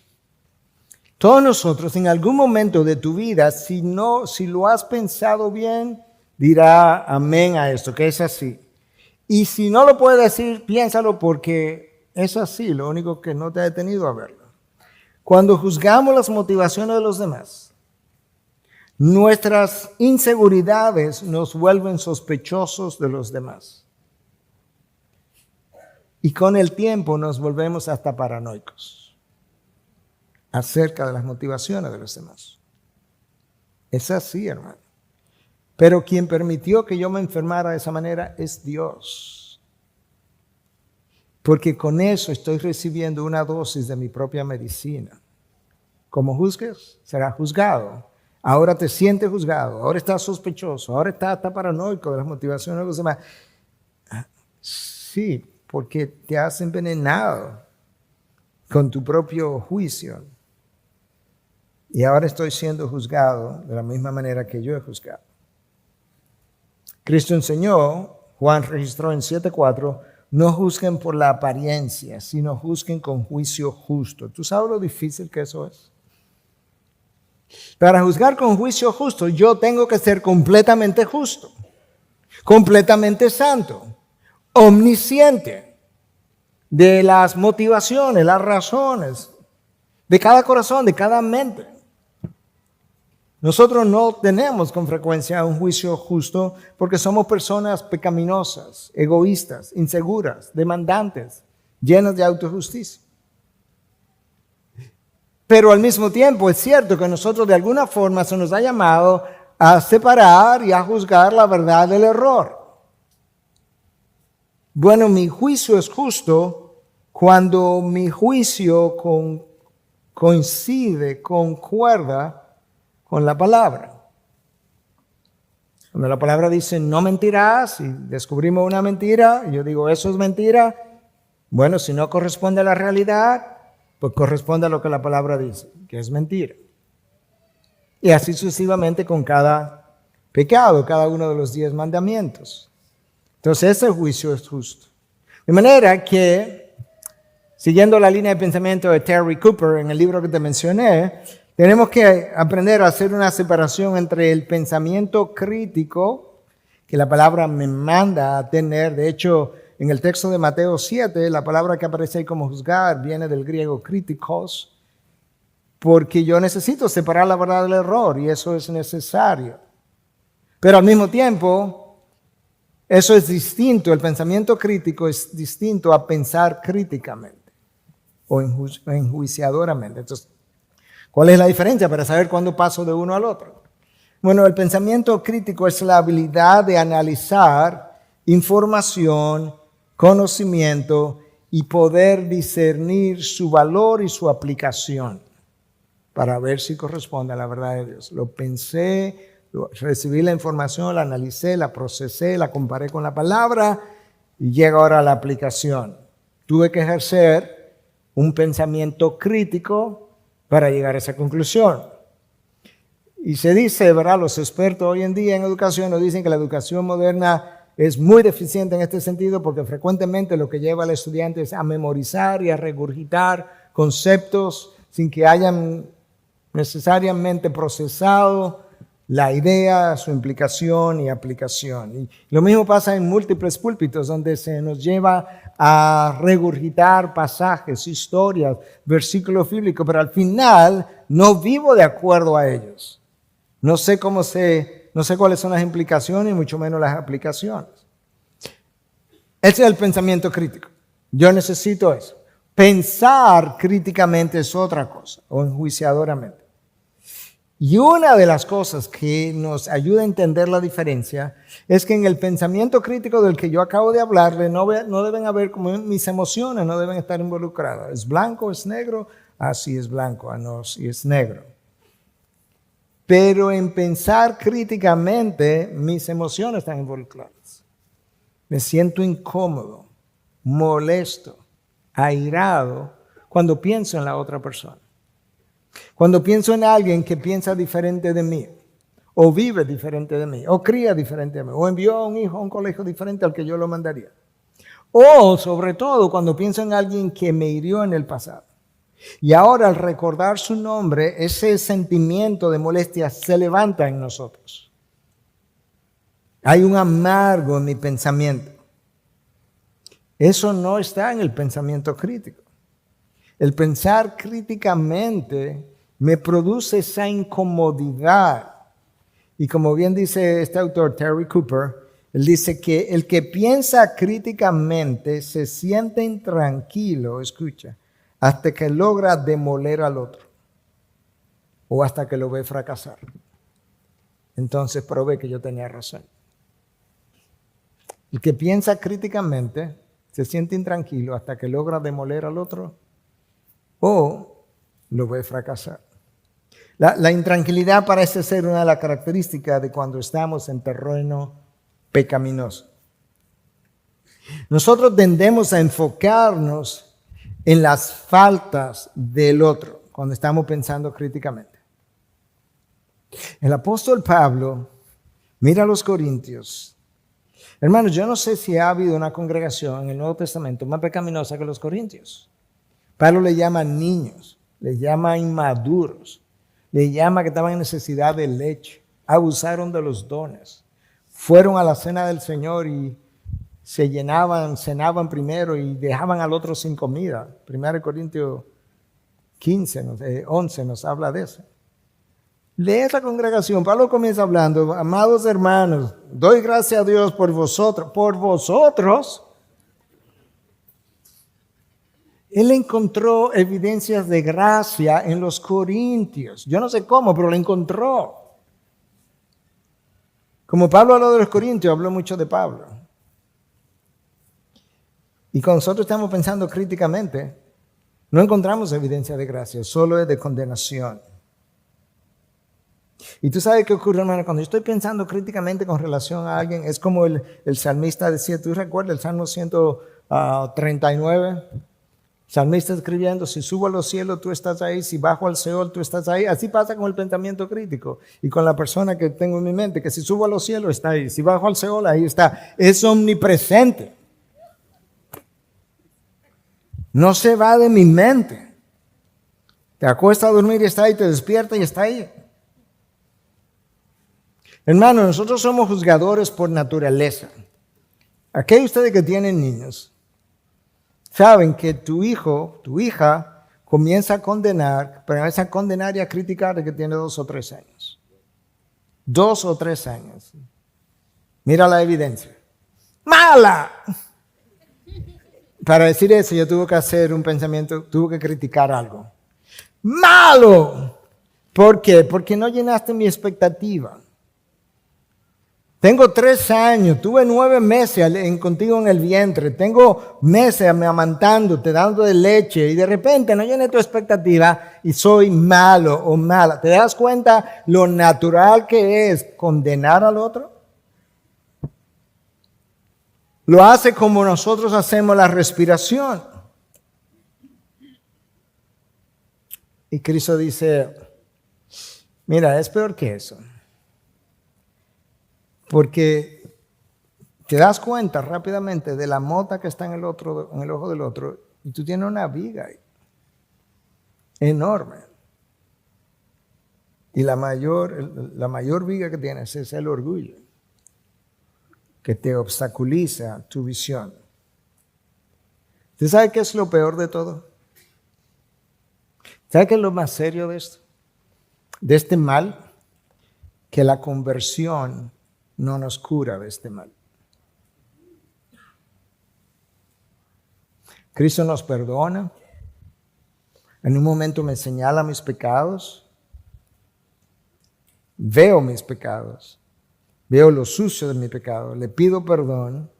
Todos nosotros en algún momento de tu vida, si lo has pensado bien, dirá amén a esto, que es así. Y si no lo puedes decir, piénsalo, porque es así, lo único que no te ha detenido a verlo. Cuando juzgamos las motivaciones de los demás, nuestras inseguridades nos vuelven sospechosos de los demás. Y con el tiempo nos volvemos hasta paranoicos acerca de las motivaciones de los demás. Es así, hermano. Pero quien permitió que yo me enfermara de esa manera es Dios. Porque con eso estoy recibiendo una dosis de mi propia medicina. Como juzgues, serás juzgado. Ahora te sientes juzgado, ahora estás sospechoso, ahora estás paranoico de las motivaciones de los demás. Sí, porque te has envenenado con tu propio juicio. Y ahora estoy siendo juzgado de la misma manera que yo he juzgado. Cristo enseñó, Juan registró en 7:4, no juzguen por la apariencia, sino juzguen con juicio justo. ¿Tú sabes lo difícil que eso es? Para juzgar con juicio justo, yo tengo que ser completamente justo, completamente santo, omnisciente de las motivaciones, las razones de cada corazón, de cada mente. Nosotros no tenemos con frecuencia un juicio justo porque somos personas pecaminosas, egoístas, inseguras, demandantes, llenas de autojusticia. Pero al mismo tiempo es cierto que nosotros de alguna forma se nos ha llamado a separar y a juzgar la verdad del error. Bueno, mi juicio es justo cuando mi juicio coincide, concuerda con la palabra. Cuando la palabra dice no mentirás y descubrimos una mentira, y yo digo eso es mentira, bueno, si no corresponde a la realidad, pues corresponde a lo que la palabra dice, que es mentira. Y así sucesivamente con cada pecado, cada uno de los 10 mandamientos. Entonces ese juicio es justo. De manera que, siguiendo la línea de pensamiento de Terry Cooper en el libro que te mencioné, tenemos que aprender a hacer una separación entre el pensamiento crítico, que la palabra me manda a tener. De hecho, en el texto de Mateo 7, la palabra que aparece ahí como juzgar viene del griego kritikos, porque yo necesito separar la verdad del error y eso es necesario. Pero al mismo tiempo, eso es distinto, el pensamiento crítico es distinto a pensar críticamente o enjuiciadoramente. Entonces, ¿cuál es la diferencia para saber cuándo paso de uno al otro? Bueno, el pensamiento crítico es la habilidad de analizar información, conocimiento y poder discernir su valor y su aplicación para ver si corresponde a la verdad de Dios. Lo pensé, recibí la información, la analicé, la procesé, la comparé con la palabra y llega ahora a la aplicación. Tuve que ejercer un pensamiento crítico para llegar a esa conclusión. Y se dice, ¿verdad? Los expertos hoy en día en educación nos dicen que la educación moderna es muy deficiente en este sentido porque frecuentemente lo que lleva al estudiante es a memorizar y a regurgitar conceptos sin que hayan necesariamente procesado la idea, su implicación y aplicación. Y lo mismo pasa en múltiples púlpitos donde se nos lleva a regurgitar pasajes, historias, versículos bíblicos, pero al final no vivo de acuerdo a ellos. No sé cuáles son las implicaciones y mucho menos las aplicaciones. Ese es el pensamiento crítico. Yo necesito eso. Pensar críticamente es otra cosa, o enjuiciadoramente. Y una de las cosas que nos ayuda a entender la diferencia es que en el pensamiento crítico del que yo acabo de hablarle no deben haber como mis emociones, no deben estar involucradas. ¿Es blanco, es negro? Ah, sí es blanco, ah, no, sí es negro. Pero en pensar críticamente, mis emociones están involucradas. Me siento incómodo, molesto, airado cuando pienso en la otra persona. Cuando pienso en alguien que piensa diferente de mí, o vive diferente de mí, o cría diferente de mí, o envió a un hijo a un colegio diferente al que yo lo mandaría. O sobre todo cuando pienso en alguien que me hirió en el pasado. Y ahora al recordar su nombre, ese sentimiento de molestia se levanta en nosotros. Hay un amargo en mi pensamiento. Eso no está en el pensamiento crítico. El pensar críticamente me produce esa incomodidad. Y como bien dice este autor, Terry Cooper, él dice que el que piensa críticamente se siente intranquilo, escucha, hasta que logra demoler al otro o hasta que lo ve fracasar. Entonces probé que yo tenía razón. El que piensa críticamente se siente intranquilo hasta que logra demoler al otro o lo ve fracasar. La intranquilidad parece ser una de las características de cuando estamos en terreno pecaminoso. Nosotros tendemos a enfocarnos en las faltas del otro cuando estamos pensando críticamente. El apóstol Pablo mira a los corintios. Hermanos, yo no sé si ha habido una congregación en el Nuevo Testamento más pecaminosa que los corintios. Pablo le llama niños, le llama inmaduros, le llama que estaban en necesidad de leche, abusaron de los dones, fueron a la cena del Señor y cenaban primero y dejaban al otro sin comida. 1 Corintios 11 nos habla de eso. De esa congregación, Pablo comienza hablando, amados hermanos, doy gracias a Dios por vosotros. Por vosotros, él encontró evidencias de gracia en los corintios. Yo no sé cómo, pero la encontró. Como Pablo habló de los corintios, habló mucho de Pablo. Y cuando nosotros estamos pensando críticamente, no encontramos evidencia de gracia, solo es de condenación. Y tú sabes qué ocurre, hermano, cuando yo estoy pensando críticamente con relación a alguien, es como el salmista decía, ¿tú recuerdas el Salmo 139? Salmista escribiendo, si subo a los cielos, tú estás ahí, si bajo al Seol, tú estás ahí. Así pasa con el pensamiento crítico y con la persona que tengo en mi mente, que si subo a los cielos, está ahí, si bajo al Seol, ahí está. Es omnipresente. No se va de mi mente. Te acuesta a dormir y está ahí, te despierta y está ahí. Hermano, nosotros somos juzgadores por naturaleza. Aquellos de ustedes que tienen niños, saben que tu hijo, tu hija, comienza a condenar, pero comienza a condenar y a criticar de que tiene 2 o 3 años. 2 o 3 años. Mira la evidencia. ¡Mala! Para decir eso, yo tuve que hacer un pensamiento, tuve que criticar algo. ¡Malo! ¿Por qué? Porque no llenaste mi expectativa. Tengo 3 años, tuve 9 meses contigo en el vientre, tengo meses amamantándote, dando de leche y de repente no llené tu expectativa y soy malo o mala. ¿Te das cuenta lo natural que es condenar al otro? Lo hace como nosotros hacemos la respiración. Y Cristo dice, mira, es peor que eso. Porque te das cuenta rápidamente de la mota que está en el ojo del otro, y tú tienes una viga ahí, enorme. Y la mayor viga que tienes es el orgullo, que te obstaculiza tu visión. ¿Usted sabe qué es lo peor de todo? ¿Sabe qué es lo más serio de esto? De este mal, que la conversión no nos cura de este mal. Cristo nos perdona. En un momento me señala mis pecados. Veo mis pecados. Veo lo sucio de mi pecado. Le pido perdón.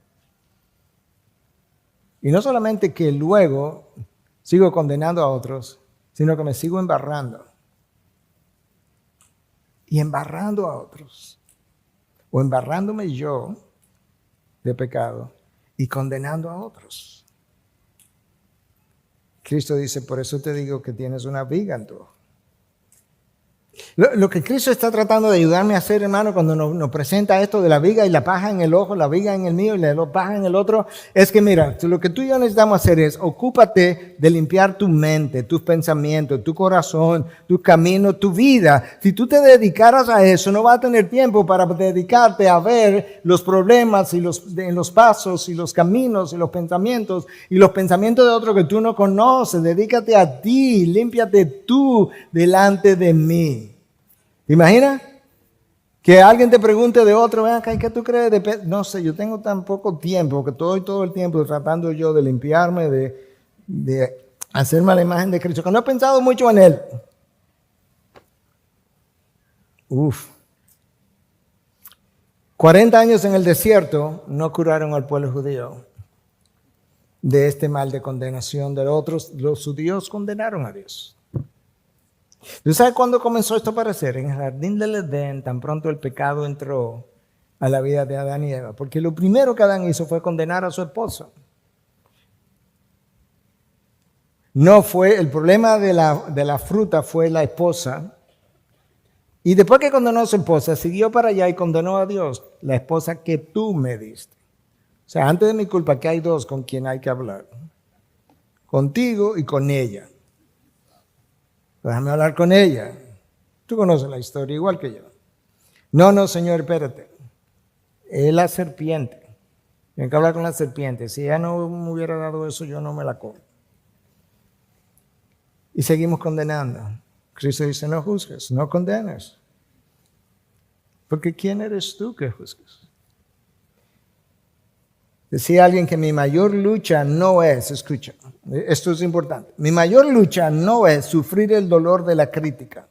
Y no solamente que luego sigo condenando a otros, sino que me sigo embarrando. Y embarrando a otros. O embarrándome yo de pecado y condenando a otros. Cristo dice, por eso te digo que tienes una viga en tu ojo. Lo que Cristo está tratando de ayudarme a hacer, hermano, cuando nos presenta esto de la viga y la paja en el ojo, la viga en el mío y la paja en el otro, es que mira, lo que tú y yo necesitamos hacer es ocúpate de limpiar tu mente, tus pensamientos, tu corazón, tu camino, tu vida. Si tú te dedicaras a eso, no vas a tener tiempo para dedicarte a ver los problemas y los pasos y los caminos y los pensamientos de otro que tú no conoces. Dedícate a ti, límpiate tú delante de mí. ¿Te imaginas? Que alguien te pregunte de otro, ven acá, ¿qué tú crees de no sé, yo tengo tan poco tiempo que todo el tiempo tratando yo de limpiarme, de hacerme a la imagen de Cristo, que no he pensado mucho en Él. 40 años en el desierto no curaron al pueblo judío de este mal de condenación de otros. Los judíos condenaron a Dios. ¿Tú sabes cuándo comenzó esto a aparecer? En el jardín del Edén, tan pronto el pecado entró a la vida de Adán y Eva. Porque lo primero que Adán hizo fue condenar a su esposa. No fue, el problema de la fruta fue la esposa. Y después que condenó a su esposa, siguió para allá y condenó a Dios, la esposa que tú me diste. O sea, antes de mi culpa, que hay 2 con quien hay que hablar. Contigo y con ella. Déjame hablar con ella. Tú conoces la historia igual que yo. No, Señor, espérate. Es la serpiente. Tengo que hablar con la serpiente. Si ella no me hubiera dado eso, yo no me la como. Y seguimos condenando. Cristo dice, no juzgues, no condenes. Porque ¿quién eres tú que juzgues? Decía alguien que mi mayor lucha no es, escucha, esto es importante, mi mayor lucha no es sufrir el dolor de la crítica.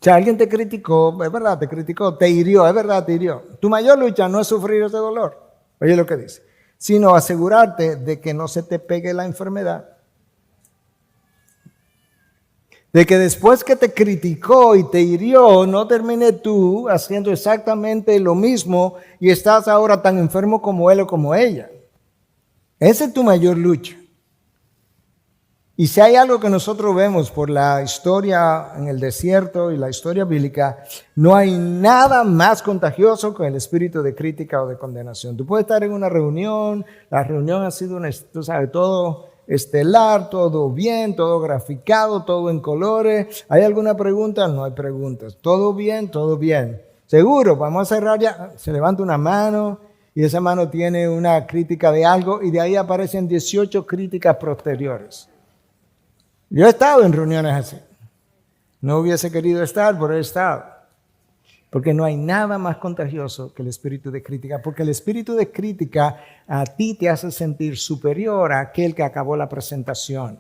O sea, alguien te criticó, es verdad, te criticó, te hirió, es verdad, te hirió. Tu mayor lucha no es sufrir ese dolor, oye lo que dice, sino asegurarte de que no se te pegue la enfermedad. De que después que te criticó y te hirió, no termine tú haciendo exactamente lo mismo y estás ahora tan enfermo como él o como ella. Esa es tu mayor lucha. Y si hay algo que nosotros vemos por la historia en el desierto y la historia bíblica, no hay nada más contagioso que el espíritu de crítica o de condenación. Tú puedes estar en una reunión, la reunión ha sido, tú sabes, todo estelar, todo bien, todo graficado, todo en colores. ¿Hay alguna pregunta? No hay preguntas. Todo bien, todo bien. Seguro, vamos a cerrar ya. Se levanta una mano y esa mano tiene una crítica de algo y de ahí aparecen 18 críticas posteriores. Yo he estado en reuniones así. No hubiese querido estar, pero he estado. Porque no hay nada más contagioso que el espíritu de crítica. Porque el espíritu de crítica a ti te hace sentir superior a aquel que acabó la presentación.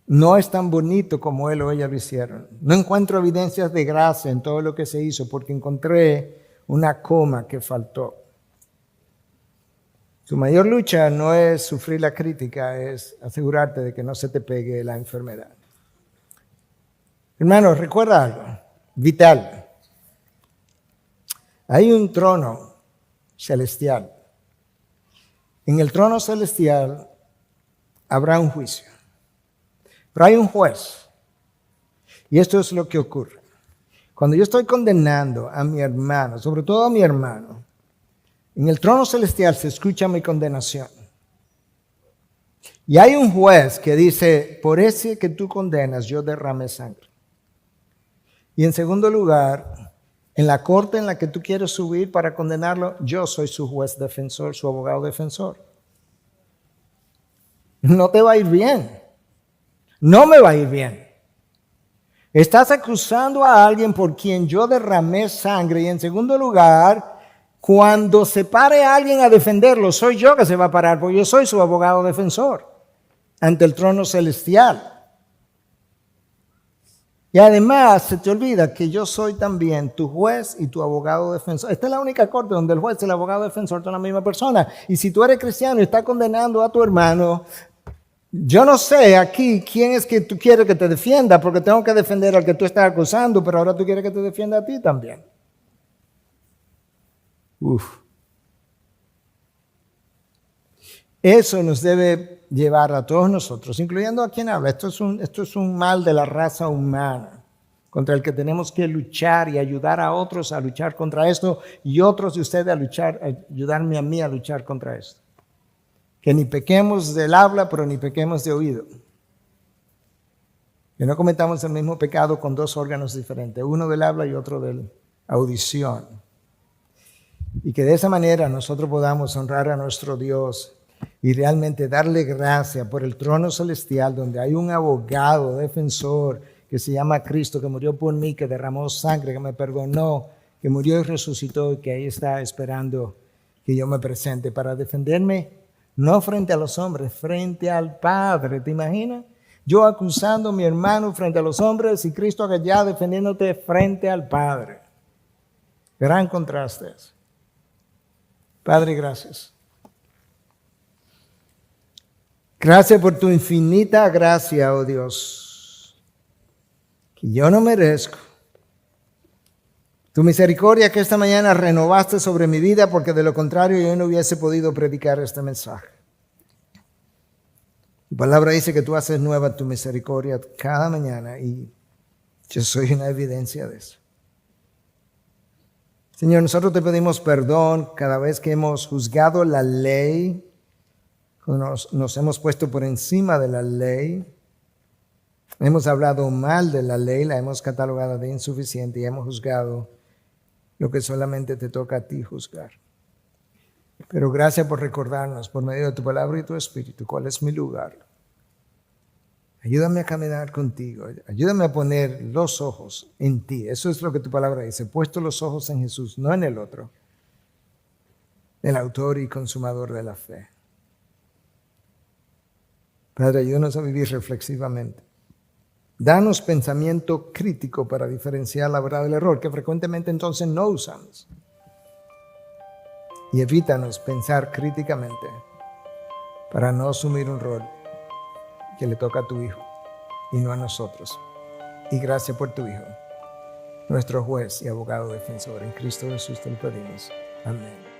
No es tan bonito como él o ella lo hicieron. No encuentro evidencias de gracia en todo lo que se hizo porque encontré una coma que faltó. Tu mayor lucha no es sufrir la crítica, es asegurarte de que no se te pegue la enfermedad. Hermanos, recuerda algo vital. Hay un trono celestial. En el trono celestial habrá un juicio. Pero hay un juez. Y esto es lo que ocurre. Cuando yo estoy condenando a mi hermano, sobre todo a mi hermano, en el trono celestial se escucha mi condenación. Y hay un juez que dice, por ese que tú condenas, yo derramé sangre. Y en segundo lugar, en la corte en la que tú quieres subir para condenarlo, yo soy su juez defensor, su abogado defensor. No te va a ir bien. No me va a ir bien. Estás acusando a alguien por quien yo derramé sangre. Y en segundo lugar, cuando se pare alguien a defenderlo, soy yo que se va a parar, porque yo soy su abogado defensor ante el trono celestial. Y además se te olvida que yo soy también tu juez y tu abogado defensor. Esta es la única corte donde el juez y el abogado defensor son la misma persona. Y si tú eres cristiano y estás condenando a tu hermano, yo no sé aquí quién es que tú quieres que te defienda, porque tengo que defender al que tú estás acusando, pero ahora tú quieres que te defienda a ti también. Eso nos debe llevar a todos nosotros, incluyendo a quien habla. Esto es un mal de la raza humana contra el que tenemos que luchar y ayudar a otros a luchar contra esto y otros de ustedes ayudarme a mí a luchar contra esto. Que ni pequemos del habla, pero ni pequemos de oído. Que no cometamos el mismo pecado con dos órganos diferentes, uno del habla y otro de la audición. Y que de esa manera nosotros podamos honrar a nuestro Dios y realmente darle gracia por el trono celestial donde hay un abogado defensor que se llama Cristo, que murió por mí, que derramó sangre, que me perdonó, que murió y resucitó y que ahí está esperando que yo me presente para defenderme, no frente a los hombres, frente al Padre. ¿Te imaginas? Yo acusando a mi hermano frente a los hombres y Cristo allá defendiéndote frente al Padre. Gran contraste. Padre, gracias. Gracias por tu infinita gracia, oh Dios, que yo no merezco. Tu misericordia que esta mañana renovaste sobre mi vida, porque de lo contrario yo no hubiese podido predicar este mensaje. Tu palabra dice que tú haces nueva tu misericordia cada mañana y yo soy una evidencia de eso. Señor, nosotros te pedimos perdón cada vez que hemos juzgado la ley, nos hemos puesto por encima de la ley, hemos hablado mal de la ley, la hemos catalogado de insuficiente y hemos juzgado lo que solamente te toca a ti juzgar. Pero gracias por recordarnos por medio de tu palabra y tu espíritu cuál es mi lugar. Ayúdame a caminar contigo, ayúdame a poner los ojos en ti. Eso es lo que tu palabra dice, puesto los ojos en Jesús, no en el otro, el autor y consumador de la fe. Padre, ayúdanos a vivir reflexivamente. Danos pensamiento crítico para diferenciar la verdad del error, que frecuentemente entonces no usamos. Y evítanos pensar críticamente para no asumir un rol que le toca a tu Hijo y no a nosotros. Y gracias por tu Hijo, nuestro juez y abogado defensor. En Cristo Jesús te lo pedimos. Amén.